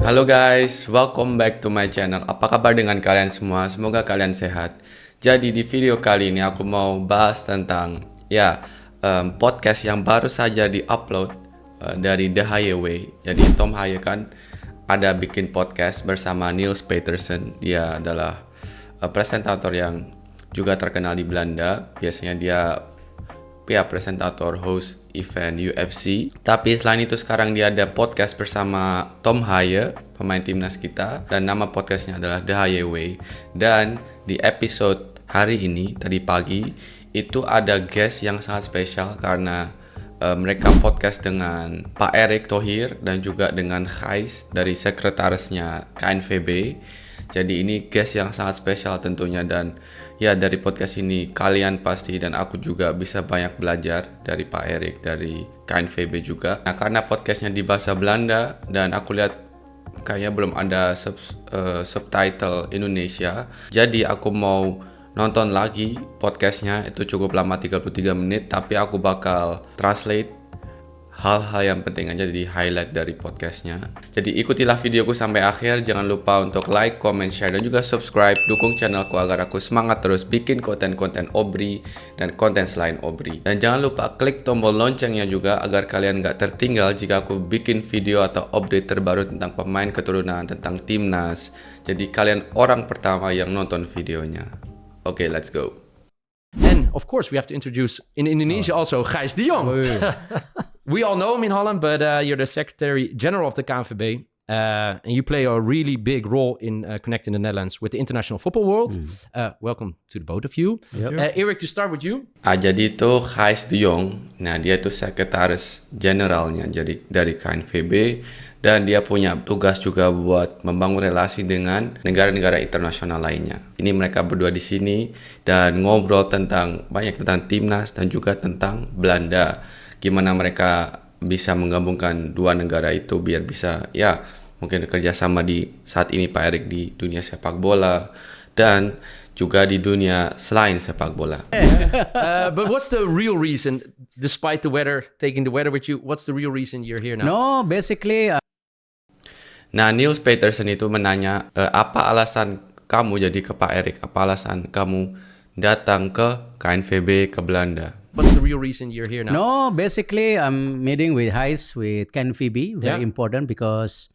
Halo guys, welcome back to my channel. Apa kabar dengan kalian semua? Semoga kalian sehat. Jadi di video kali ini aku mau bahas tentang podcast yang baru saja di-upload dari The Highway. Jadi Tom Haye kan ada bikin podcast bersama Niels Petersen. Dia adalah presentator yang juga terkenal di Belanda. Biasanya dia presentator host event UFC. Tapi selain itu sekarang dia ada podcast bersama Tom Haye, pemain timnas kita, dan nama podcastnya adalah The Highway. Dan di episode hari ini tadi pagi itu ada guest yang sangat spesial karena mereka podcast dengan Pak Erick Thohir dan juga dengan Gijs dari sekretarisnya KNVB. Jadi ini guest yang sangat spesial tentunya, dan ya dari podcast ini kalian pasti dan aku juga bisa banyak belajar dari Pak Erick, dari KNVB juga. Nah, karena podcastnya di bahasa Belanda dan aku lihat kayaknya belum ada subtitle Indonesia, jadi aku mau nonton lagi podcastnya. Itu cukup lama, 33 menit, tapi aku bakal translate hal-hal yang penting aja di highlight dari podcastnya. Jadi ikutilah videoku sampai akhir. Jangan lupa untuk like, comment, share, dan juga subscribe. Dukung channelku agar aku semangat terus bikin konten-konten Obri dan konten selain Obri. Dan jangan lupa klik tombol loncengnya juga agar kalian gak tertinggal jika aku bikin video atau update terbaru tentang pemain keturunan, tentang timnas. Jadi kalian orang pertama yang nonton videonya. Oke, let's go. And of course, we have to introduce in Indonesia also Gijs de Jong. We all know him in Holland, but you're the Secretary General of the KNVB. And you play a really big role in connecting the Netherlands with the international football world. Welcome to the both of you. Eric, to start with you. Jadi itu Gijs de Jong. Nah, dia itu sekretaris generalnya jadi dari KNVB, dan dia punya tugas juga buat membangun relasi dengan negara-negara internasional lainnya. Ini mereka berdua di sini dan ngobrol banyak tentang timnas dan juga tentang Belanda. Gimana mereka bisa menggabungkan dua negara itu biar bisa mungkin kerjasama di saat ini Pak Erick di dunia sepak bola dan juga di dunia selain sepak bola. But what's the real reason, despite the weather, taking the weather with you, what's the real reason you're here now? No, basically... Nah, Niels Petersen itu menanya, apa alasan kamu jadi ke Pak Erick? Apa alasan kamu datang ke KNVB ke Belanda? What's the real reason you're here now? No, basically I'm meeting with Gijs with KNVB. Very important because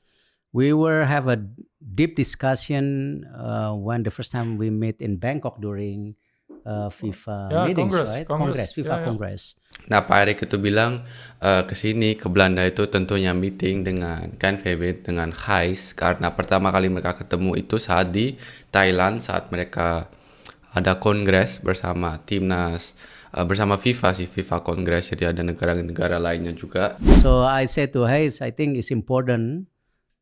we have a deep discussion when the first time we met in Bangkok during FIFA meetings, right? Congress, FIFA Congress. Nah, Pak Erick itu bilang ke sini ke Belanda itu tentunya meeting dengan KNVB dengan Gijs karena pertama kali mereka ketemu itu saat di Thailand, saat mereka ada kongres bersama timnas, bersama FIFA Kongres, jadi ada negara-negara lainnya juga. So I said to Gijs, I think it's important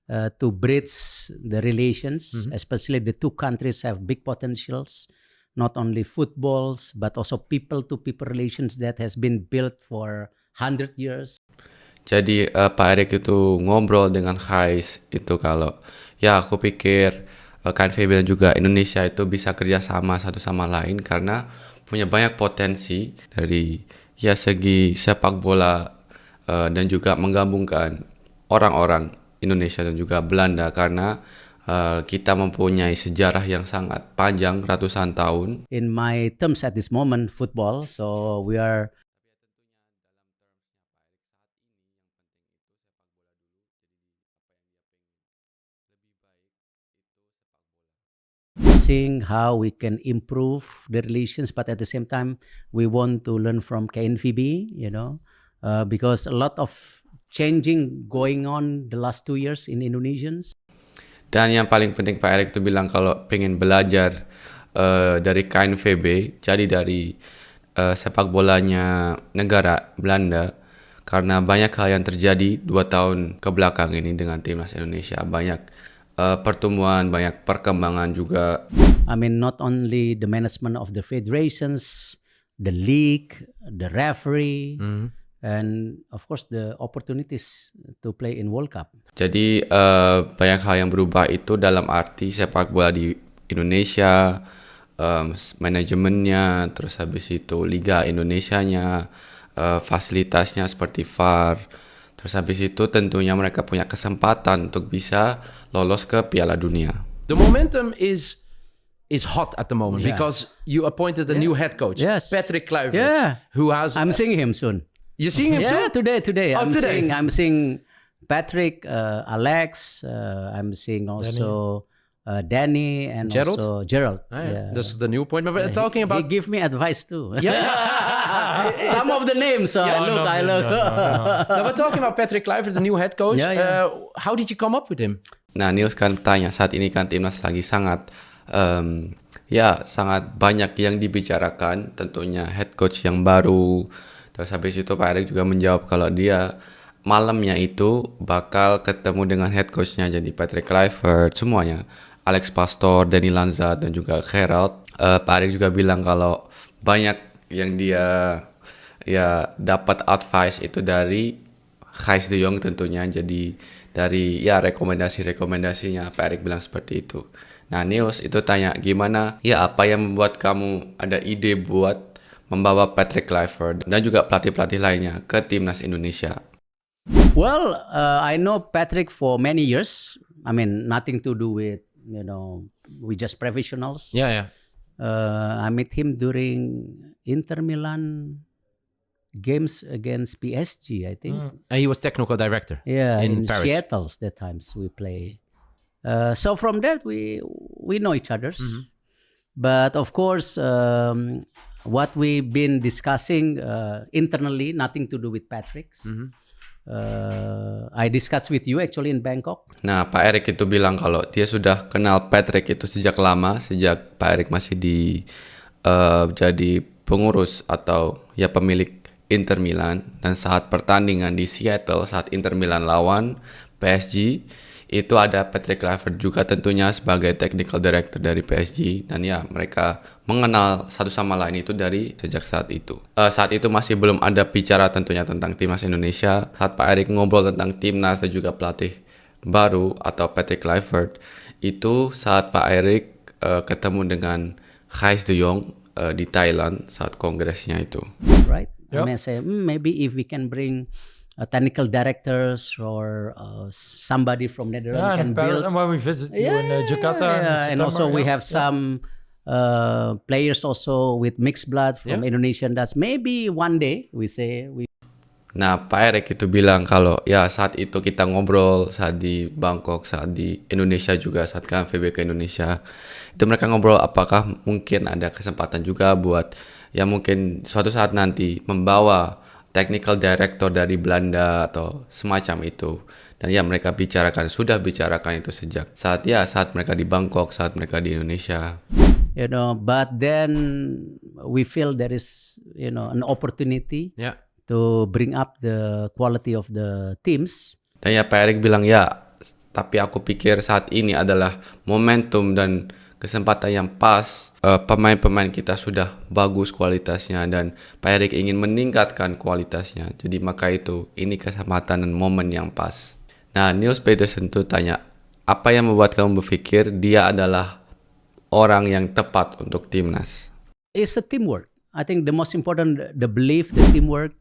to bridge the relations, especially the two countries have big potentials, not only footballs but also people-to-people relations that has been built for 100 years. Jadi Pak Erick itu ngobrol dengan Gijs itu kalau aku pikir KNVB dan juga Indonesia itu bisa kerjasama satu sama lain karena punya banyak potensi dari segi sepak bola dan juga menggabungkan orang-orang Indonesia dan juga Belanda karena kita mempunyai sejarah yang sangat panjang ratusan tahun. In my terms at this moment, football, so we are seeing how we can improve the relations, but at the same time we want to learn from KNVB, because a lot of changing going on the last 2 years in Indonesians. Dan yang paling penting Pak Erick itu bilang kalau pengen belajar dari KNVB, jadi dari sepak bolanya negara Belanda, karena banyak hal yang terjadi 2 tahun ke belakang ini dengan timnas Indonesia. Banyak pertumbuhan, banyak perkembangan juga. I mean, not only the management of the federations, the league, the referee, and of course the opportunities to play in World Cup. Jadi banyak hal yang berubah itu dalam arti sepak bola di Indonesia, manajemennya, terus habis itu Liga Indonesianya, fasilitasnya seperti VAR, Terus habis itu tentunya mereka punya kesempatan untuk bisa lolos ke Piala Dunia. The momentum is hot at the moment Yeah. because you appointed a new head coach, Yes. Patrick Kluivert, Yeah. who has. I'm seeing him soon. You seeing him Yeah, soon? today. Oh, today. I'm seeing Patrick, Alex. I'm seeing also Danny and Gerald? also Gerald. Ah, yeah. This is the new appointment. But talking He about give me advice too. yeah. Some of the names. So I look. No, but talking about Patrick Kluivert, the new head coach. Yeah. How did you come up with him? Nah, Niels kan tanya, saat ini kan timnas lagi sangat sangat banyak yang dibicarakan, tentunya head coach yang baru. Terus habis itu Pak Erik juga menjawab kalau dia malamnya itu bakal ketemu dengan head coachnya, jadi Patrick Kluivert, semuanya, Alex Pastoor, Danny Lanza, dan juga Gerald. Pak Erik juga bilang kalau banyak yang dia dapat advice itu dari Gijs de Jong tentunya, jadi dari rekomendasinya Pak Erik bilang seperti itu. Nah, Niels itu tanya gimana apa yang membuat kamu ada ide buat membawa Patrick Kluivert dan juga pelatih-pelatih lainnya ke timnas Indonesia. Well, I know Patrick for many years. I mean, nothing to do with we just professionals. Yeah. I met him during Inter Milan games against PSG, I think. He was technical director. Yeah, in in Paris. Seattle that times we play. So from that we know each others. But of course, what we've been discussing internally, nothing to do with Patrick's. I discussed with you actually in Bangkok. Nah, Pak Erik itu bilang kalau dia sudah kenal Patrick itu sejak lama, sejak Pak Erik masih jadi pengurus atau pemilik Inter Milan, dan saat pertandingan di Seattle saat Inter Milan lawan PSG itu ada Patrick Kluivert juga tentunya sebagai technical director dari PSG, dan mereka mengenal satu sama lain itu dari sejak saat itu. Saat itu masih belum ada bicara tentunya tentang timnas Indonesia. Saat Pak Erik ngobrol tentang timnas dan juga pelatih baru atau Patrick Kluivert, itu saat Pak Erik ketemu dengan Gijs de Jong di Thailand saat kongresnya itu. Right? Yep. I mean, I say maybe if we can bring technical directors or somebody from Netherlands Yeah, can in Paris, build. and when we visit you in Jakarta, in And also September, we yeah. have some players also with mixed blood from Indonesia. That's maybe one day we say we. Nah, Pak Erik itu bilang kalau saat itu kita ngobrol saat di Bangkok, saat di Indonesia juga, saat KNVB ke Indonesia, itu mereka ngobrol apakah mungkin ada kesempatan juga buat mungkin suatu saat nanti membawa technical director dari Belanda atau semacam itu. Dan mereka sudah bicarakan itu sejak saat mereka di Bangkok, saat mereka di Indonesia. But then we feel there is an opportunity to bring up the quality of the teams. Dan Pak Erik bilang tapi aku pikir saat ini adalah momentum dan kesempatan yang pas. Pemain-pemain kita sudah bagus kualitasnya dan Pak Erik ingin meningkatkan kualitasnya. Jadi maka ini kesempatan dan momen yang pas. Nah, Niels Petersen tuh tanya, apa yang membuat kamu berpikir dia adalah orang yang tepat untuk timnas? It's a teamwork. I think the most important, the belief, the teamwork.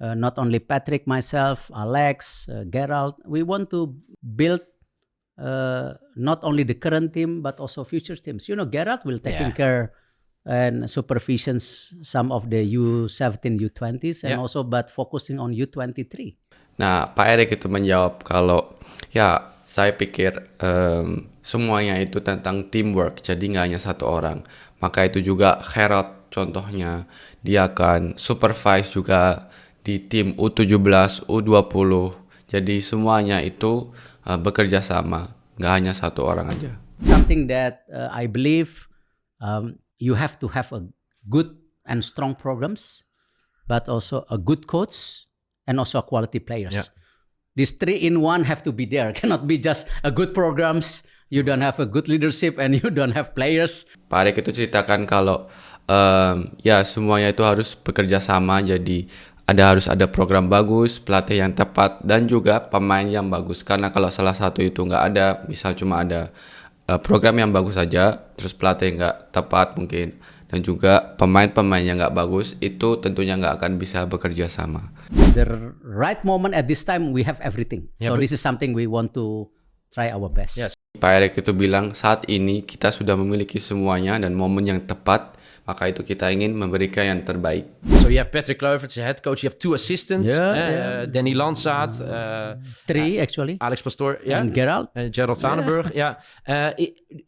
Not only Patrick, myself, Alex, Gerald. We want to build not only the current team but also future teams. Gerald will taking care and supervisions some of the U17, U20s, and also but focusing on U23. Nah, Pak Erik itu menjawab kalau saya pikir semuanya itu tentang teamwork, jadi nggak hanya satu orang. Maka itu juga Gerald contohnya, dia akan supervise juga di tim U17, U20. Jadi semuanya itu bekerja sama, nggak hanya satu orang aja. Something that I believe you have to have a good and strong programs, but also a good coach and also quality players. Yeah. These 3-in-1 have to be there. Cannot be just a good programs, you don't have a good leadership and you don't have players. Pak Erik itu ceritakan kalau semuanya itu harus bekerja sama, jadi harus ada program bagus, pelatih yang tepat, dan juga pemain yang bagus. Karena kalau salah satu itu nggak ada, misal cuma ada program yang bagus saja, terus pelatih nggak tepat mungkin, dan juga pemain-pemain yang nggak bagus itu tentunya nggak akan bisa bekerja sama. The right moment at this time, we have everything. Yeah, So but- this is something we want to try our best. Yes. Pak Erik itu bilang saat ini kita sudah memiliki semuanya dan momen yang tepat, maka itu kita ingin memberikan yang terbaik. So you have Patrick Kluivert, the head coach. You have 2 assistants. Danny Landsaat, 3 actually. Alex Pastoor, And Gerald. Gerald Vandenberg. Yeah.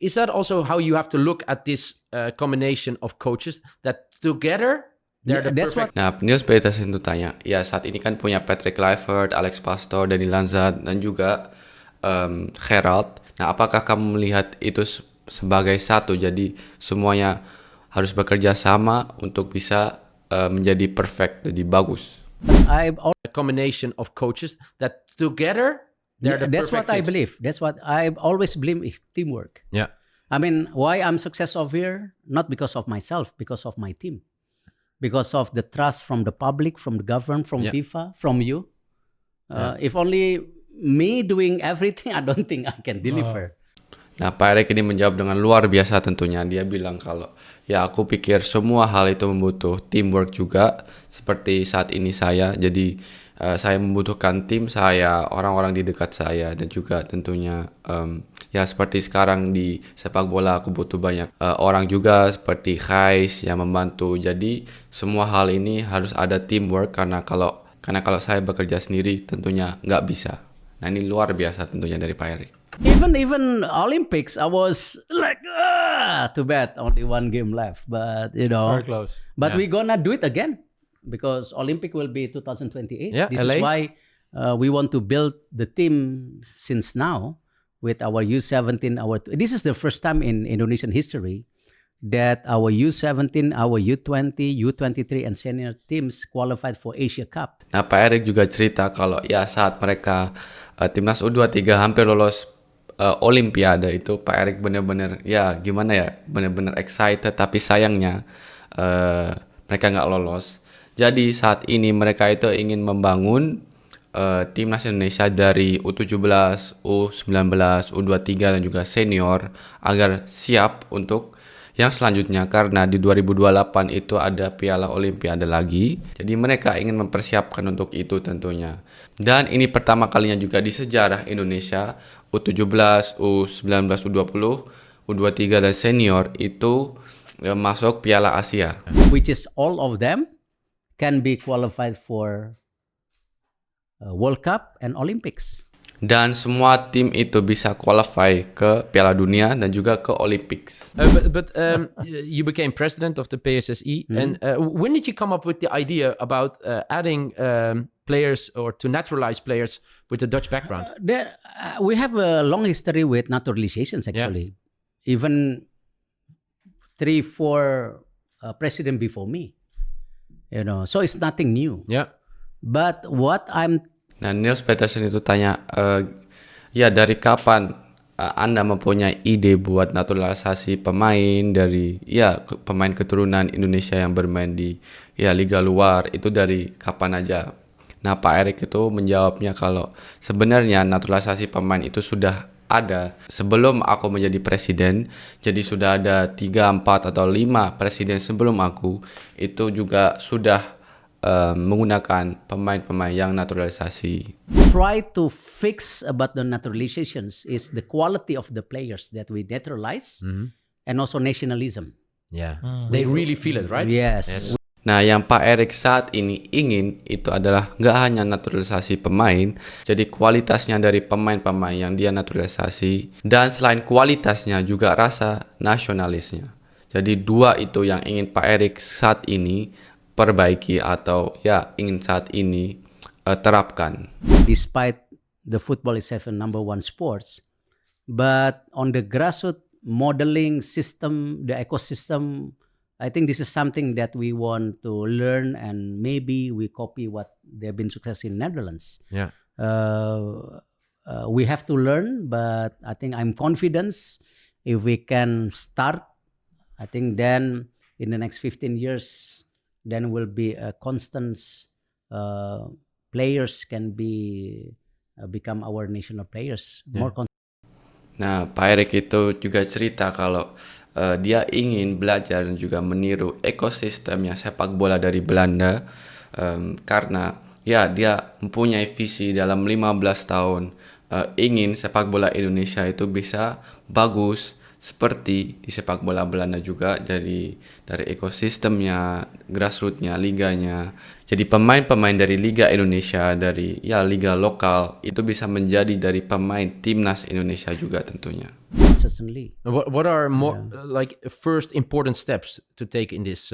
Is that also how you have to look at this combination of coaches that together they're the That's perfect? Nah, Niels Petersen itu tanya, ya saat ini kan punya Patrick Kluivert, Alex Pastoor, Danny Landsaat, dan juga Gerald. Nah, apakah kamu melihat itu sebagai satu, jadi semuanya harus bekerja sama untuk bisa menjadi perfect, jadi bagus? A combination of coaches that together they're the That's what perfect I fit. believe. That's what I always believe is teamwork. Yeah. I mean, why I'm successful here? Not because of myself, because of my team. Because of the trust from the public, from the government, from Yeah. FIFA, from you. If only me doing everything, I don't think I can deliver. Nah, Pak Erik ini menjawab dengan luar biasa tentunya. Dia bilang kalau, ya aku pikir semua hal itu membutuh teamwork juga, seperti saat ini saya. Jadi, saya membutuhkan tim saya, orang-orang di dekat saya, dan juga tentunya, ya seperti sekarang di sepak bola aku butuh banyak orang juga, seperti Gijs yang membantu. Jadi, semua hal ini harus ada teamwork, karena kalau saya bekerja sendiri tentunya nggak bisa. Nah, ini luar biasa tentunya dari Pak Erik. Even Olympics, I was like, too bad, only 1 game left. But Very close. But we're gonna do it again because Olympic will be 2028. Yeah, This LA. is why we want to build the team since now with our U17. This is the first time in Indonesian history that our U17, our U20, U23, and senior teams qualified for Asia Cup. Nah, Pak Erik juga cerita kalau ya saat mereka timnas U23 hampir lolos Olimpiade itu, Pak Erik benar-benar ya gimana ya, benar-benar excited, tapi sayangnya mereka nggak lolos. Jadi saat ini mereka itu ingin membangun timnas Indonesia dari U17, U19, U23 dan juga senior agar siap untuk yang selanjutnya, karena di 2028 itu ada Piala Olimpiade lagi. Jadi mereka ingin mempersiapkan untuk itu tentunya. Dan ini pertama kalinya juga di sejarah Indonesia, U17, U19, U20, U23 dan senior itu masuk Piala Asia. Which is all of them can be qualified for World Cup and Olympics. Dan semua tim itu bisa qualify ke Piala Dunia dan juga ke Olympics. But you became president of the PSSE, and when did you come up with the idea about adding players or to naturalize players with a Dutch background? We have a long history with naturalizations actually. Even 3-4 president before me, so it's nothing new. Yeah. But what I'm Nah, Niels Petersen itu tanya, ya dari kapan Anda mempunyai ide buat naturalisasi pemain dari pemain keturunan Indonesia yang bermain di liga luar, itu dari kapan aja? Nah, Pak Erik itu menjawabnya kalau sebenarnya naturalisasi pemain itu sudah ada sebelum aku menjadi presiden. Jadi sudah ada 3, 4 atau 5 presiden sebelum aku itu juga sudah menggunakan pemain-pemain yang naturalisasi. try to fix about the naturalizations is the quality of the players that we naturalize and also nationalism. Yeah. They really feel it, right? Yes. Nah, yang Pak Erik saat ini ingin itu adalah nggak hanya naturalisasi pemain, jadi kualitasnya dari pemain-pemain yang dia naturalisasi, dan selain kualitasnya juga rasa nasionalisnya. Jadi 2 itu yang ingin Pak Erik saat ini perbaiki atau ingin saat ini terapkan. Despite the football is a number 1 sports, but on the grassroots modeling system, the ecosystem, I think this is something that we want to learn, and maybe we copy what they've been success in Netherlands. Yeah. We have to learn, but I think I'm confident if we can start, I think then in the next 15 years, then will be a constant players can become our national players. Yeah. More Nah, Pak Erik itu juga cerita kalau dia ingin belajar dan juga meniru ekosistemnya sepak bola dari Belanda, karena ya dia mempunyai visi dalam 15 tahun ingin sepak bola Indonesia itu bisa bagus seperti di sepak bola Belanda juga, dari ekosistemnya, grassrootsnya, liganya. Jadi pemain-pemain dari Liga Indonesia, dari ya liga lokal itu bisa menjadi dari pemain timnas Indonesia juga tentunya. Certainly. What are more like first important steps to take in this?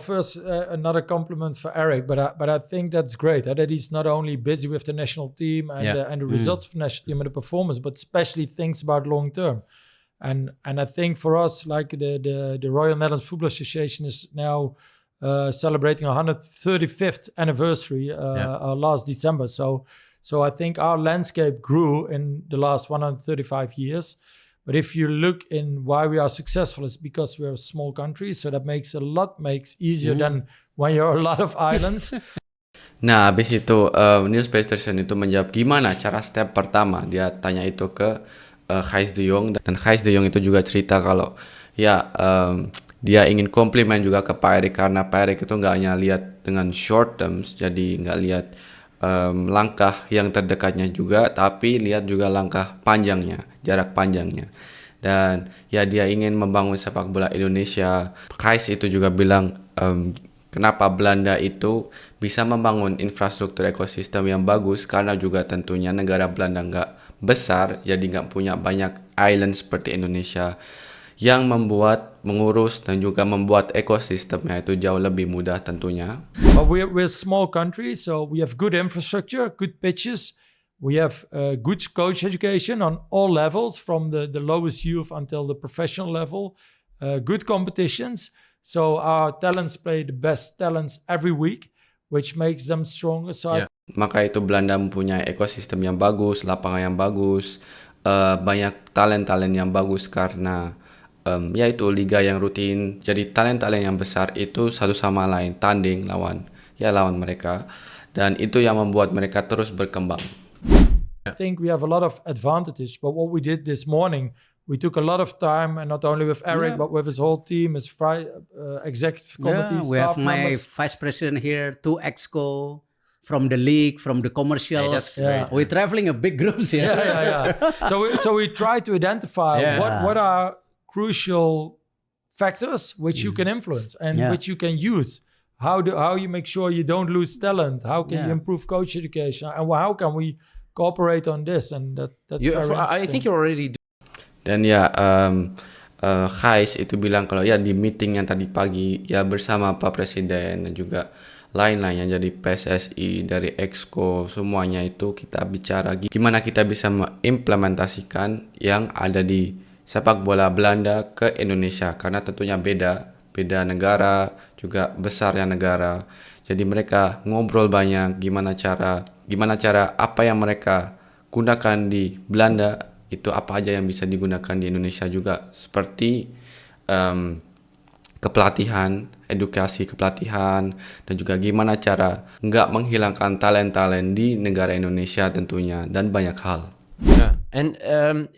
First, another compliment for Eric, but I think that's great that he's not only busy with the national team and the results of the national team and the performance, but especially thinks about long term. And I think for us, like the Royal Netherlands Football Association is now celebrating 135th anniversary last December. So I think our landscape grew in the last 135 years. But if you look in why we are successful, it's because we're a small country. So that makes easier than when you're a lot of islands. Nah, habis itu Niels Petersen itu menjawab gimana cara step pertama. Dia tanya itu ke Gijs de Jong, dan Gijs de Jong itu juga cerita kalau ya dia ingin komplimen juga ke Pak Erik, karena Pak Erik itu nggak hanya lihat dengan short terms, jadi nggak lihat langkah yang terdekatnya juga, tapi lihat juga langkah panjangnya, jarak panjangnya. Dan ya dia ingin membangun sepak bola Indonesia. Gijs itu juga bilang kenapa Belanda itu bisa membangun infrastruktur ekosistem yang bagus, karena juga tentunya negara Belanda nggak besar, jadi nggak punya banyak island seperti Indonesia, yang membuat mengurus dan juga membuat ekosistemnya itu jauh lebih mudah tentunya. But we're a small country, so we have good infrastructure, good pitches. We have good coach education on all levels, from the lowest youth until the professional level. Good competitions. So our talents play the best talents every week, which makes them stronger. So Maka itu Belanda mempunyai ekosistem yang bagus, lapangan yang bagus, banyak talent-talent yang bagus, karena yaitu liga yang rutin. Jadi talent-talent yang besar itu satu sama lain tanding lawan mereka, dan itu yang membuat mereka terus berkembang. I think we have a lot of advantages, but what we did this morning, we took a lot of time, and not only with Eric, but with his whole team, his executive committee, we have staff my members. vice president here, 2 exco from the league, from the commercials. That's great. We're traveling a big groups here. So we try to identify what are crucial factors which you can influence and which you can use. How you make sure you don't lose talent? How can you improve coach education? And how can we cooperate on this? And that's very interesting. I think you already do. Dan ya Gijs itu bilang kalau ya di meeting yang tadi pagi ya bersama Pak Presiden dan juga lain-lainnya, jadi PSSI, dari Exco, semuanya itu kita bicara gimana kita bisa mengimplementasikan yang ada di sepak bola Belanda ke Indonesia, karena tentunya beda negara, juga besarnya negara. Jadi mereka ngobrol banyak gimana cara apa yang mereka gunakan di Belanda itu apa aja yang bisa digunakan di Indonesia juga, seperti kepelatihan, edukasi kepelatihan, dan juga gimana cara nggak menghilangkan talent-talent di negara Indonesia tentunya, dan banyak hal. Yeah. And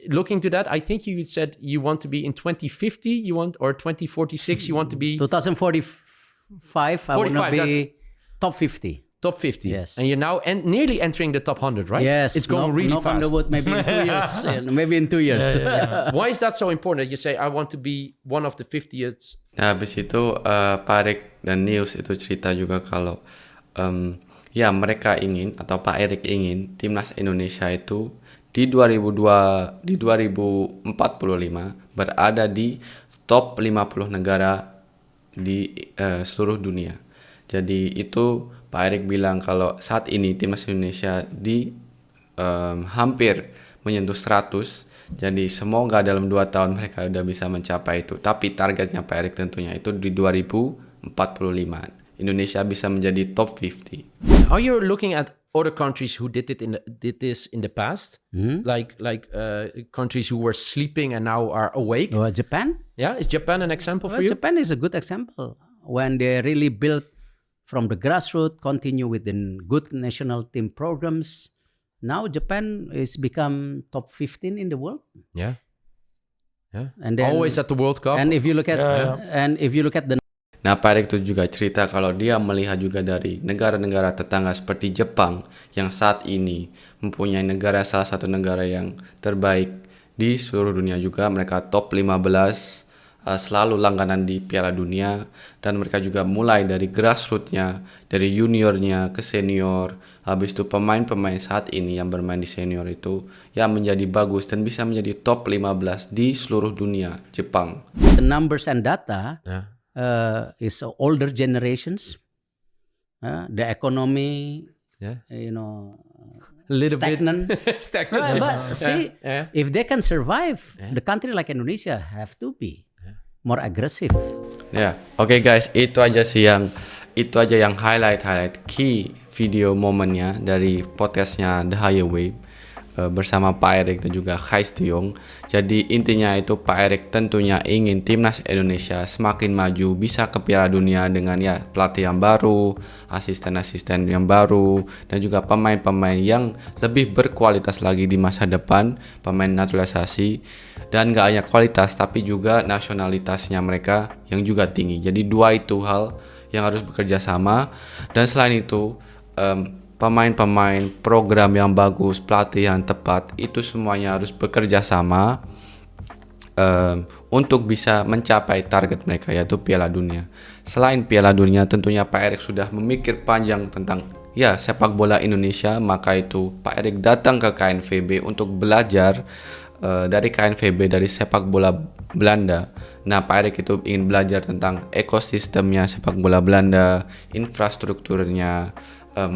looking to that, I think you said you want to be in 2050, or 2046, you want to be 2045, I want to 45, be top 50. top 50. Yes. And you're now nearly entering the top 100, right? Yes, It's going really knock on fast. the wood, maybe in 2 years. Maybe in 2 years. Why is that so important that you say, I want to be one of the 50th? Nah, habis itu Pak Erik dan Niels itu cerita juga kalau ya mereka ingin, atau Pak Erik ingin, timnas Indonesia itu di 2045 berada di top 50 negara di seluruh dunia. Jadi itu Pak Erik bilang kalau saat ini timnas Indonesia di hampir menyentuh 100. Jadi semoga dalam 2 tahun mereka udah bisa mencapai itu. Tapi targetnya Pak Erik tentunya itu di 2045 Indonesia bisa menjadi top 50. Are you looking at other countries who did this in the past, like countries who were sleeping and now are awake? Japan? Yeah, is Japan an example for you? Japan is a good example. When they really built from the grassroots, continue with the good national team programs. Now Japan is become top 15 in the world. Yeah. Yeah. And then Always at the World Cup. and if you look at Yeah. and if you look at the Nah, Pak Erik itu juga cerita kalau dia melihat juga dari negara-negara tetangga seperti Jepang yang saat ini mempunyai salah satu negara yang terbaik di seluruh dunia juga. Mereka top 15, selalu langganan di Piala Dunia, dan mereka juga mulai dari grassroots-nya, dari juniornya ke senior. Habis itu pemain-pemain saat ini yang bermain di senior itu yang menjadi bagus dan bisa menjadi top 15 di seluruh dunia Jepang. the numbers and data Yeah. is older generations. The economy, Yeah. A little stagnant. bit stagnant. But see, Yeah. if they can survive, the country like Indonesia have to be more aggressive. Ya, oke guys, itu aja yang highlight key video momennya dari podcastnya The Higher Way bersama Pak Erik dan juga Gijs de Jong. Jadi intinya itu Pak Erik tentunya ingin timnas Indonesia semakin maju, bisa ke Piala Dunia dengan ya pelatih yang baru, asisten-asisten yang baru, dan juga pemain-pemain yang lebih berkualitas lagi di masa depan, pemain naturalisasi, dan gak hanya kualitas tapi juga nasionalitasnya mereka yang juga tinggi. Jadi dua itu hal yang harus bekerja sama, dan selain itu pemain-pemain, program yang bagus, pelatih yang tepat, itu semuanya harus bekerja sama untuk bisa mencapai target mereka, yaitu Piala Dunia. Selain Piala Dunia, tentunya Pak Erik sudah memikir panjang tentang ya sepak bola Indonesia, maka itu Pak Erik datang ke KNVB untuk belajar dari KNVB, dari sepak bola Belanda. Nah, Pak Erik itu ingin belajar tentang ekosistemnya sepak bola Belanda, infrastrukturnya,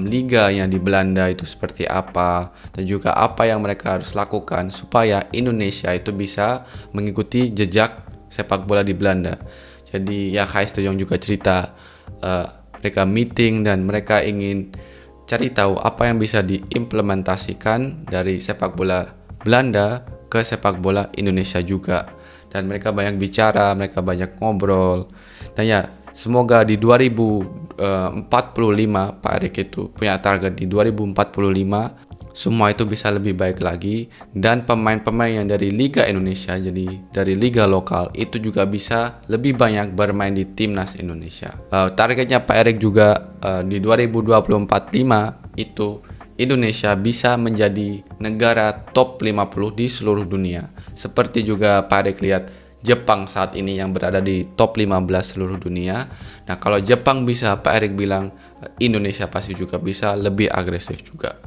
liga yang di Belanda itu seperti apa, dan juga apa yang mereka harus lakukan supaya Indonesia itu bisa mengikuti jejak sepak bola di Belanda. Jadi ya Gijs de Jong juga cerita mereka meeting dan mereka ingin cari tahu apa yang bisa diimplementasikan dari sepak bola Belanda ke sepak bola Indonesia juga. Dan mereka banyak bicara, mereka banyak ngobrol, dan ya semoga di 2045 Pak Erik itu punya target di 2045 semua itu bisa lebih baik lagi, dan pemain-pemain yang dari Liga Indonesia, jadi dari Liga lokal itu juga bisa lebih banyak bermain di timnas Indonesia. Targetnya Pak Erik juga di 2024-5 itu Indonesia bisa menjadi negara top 50 di seluruh dunia. Seperti juga Pak Erik lihat Jepang saat ini yang berada di top 15 seluruh dunia. Nah, kalau Jepang bisa, Pak Erik bilang Indonesia pasti juga bisa, lebih agresif juga.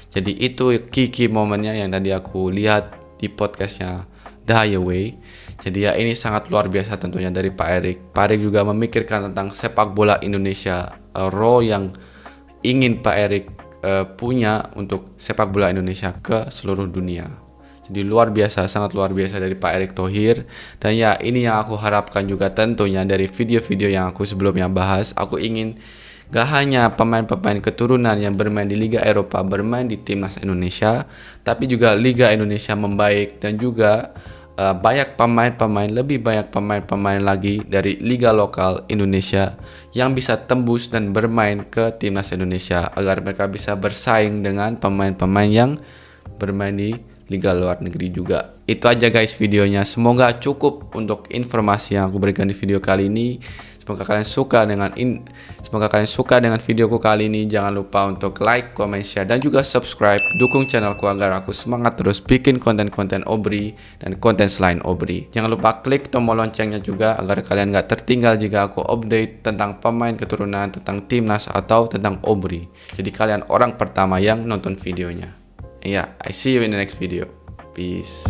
Jadi itu key momennya yang tadi aku lihat di podcastnya The Higher Way. Jadi ya ini sangat luar biasa tentunya dari Pak Erik. Pak Erik juga memikirkan tentang sepak bola Indonesia, role yang ingin Pak Erik punya untuk sepak bola Indonesia ke seluruh dunia. Jadi luar biasa, sangat luar biasa dari Pak Erick Thohir. Dan ya ini yang aku harapkan juga tentunya dari video-video yang aku sebelumnya bahas. Aku ingin gak hanya pemain-pemain keturunan yang bermain di Liga Eropa bermain di timnas Indonesia, tapi juga Liga Indonesia membaik, dan juga banyak lebih banyak pemain-pemain lagi dari Liga lokal Indonesia yang bisa tembus dan bermain ke timnas Indonesia agar mereka bisa bersaing dengan pemain-pemain yang bermain di Liga luar negeri juga. Itu aja guys videonya. Semoga cukup untuk informasi yang aku berikan di video kali ini. Semoga kalian suka dengan videoku kali ini. Jangan lupa untuk like, comment, share, dan juga subscribe. Dukung channelku agar aku semangat terus bikin konten-konten Obri dan konten selain Obri. Jangan lupa klik tombol loncengnya juga agar kalian gak tertinggal jika aku update tentang pemain keturunan, tentang timnas, atau tentang Obri. Jadi kalian orang pertama yang nonton videonya. Yeah, I see you in the next video. Peace.